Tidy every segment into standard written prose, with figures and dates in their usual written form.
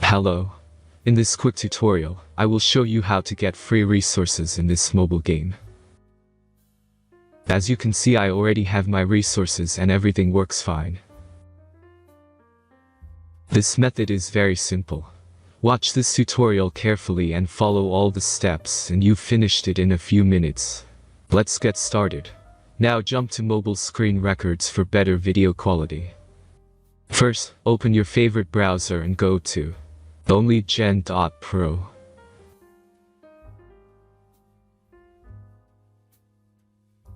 Hello. In this quick tutorial, I will show you how to get free resources in this mobile game. As you can see, I already have my resources and everything works fine. This method is very simple. Watch this tutorial carefully and follow all the steps and you've finished it in a few minutes. Let's get started. Now jump to mobile screen records for better video quality. First, open your favorite browser and go to onlygen.pro.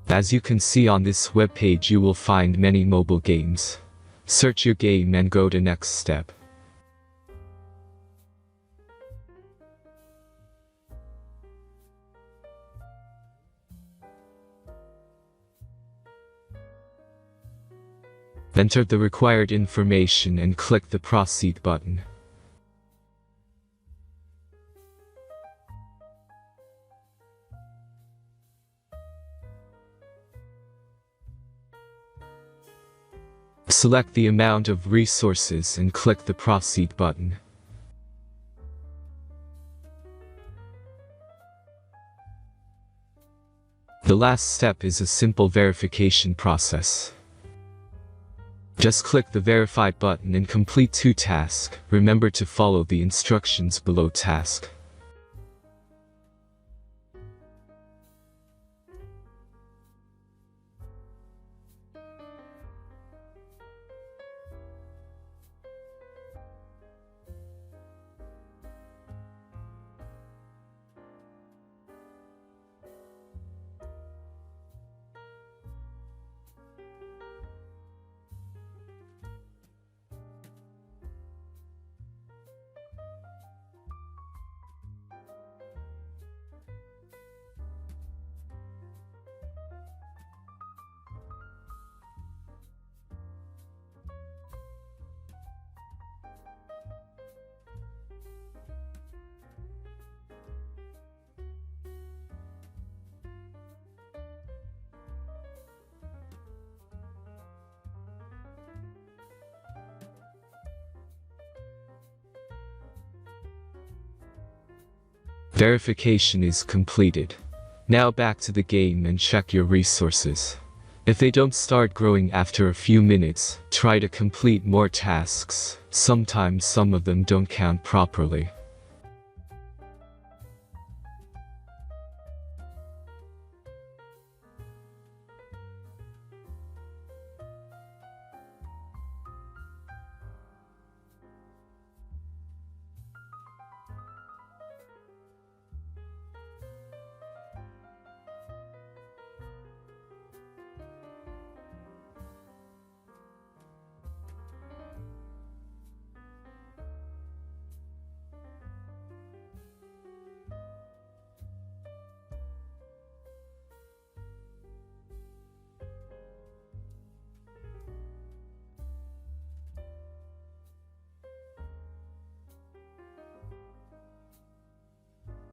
As you can see on this web page, you will find many mobile games. Search your game and go to next step. Enter the required information and click the Proceed button. Select the amount of resources and click the Proceed button. The last step is a simple verification process. Just click the Verify button and complete 2 tasks. Remember to follow the instructions below task. Verification is completed. Now back to the game and check your resources. If they don't start growing after a few minutes, try to complete more tasks. Sometimes some of them don't count properly.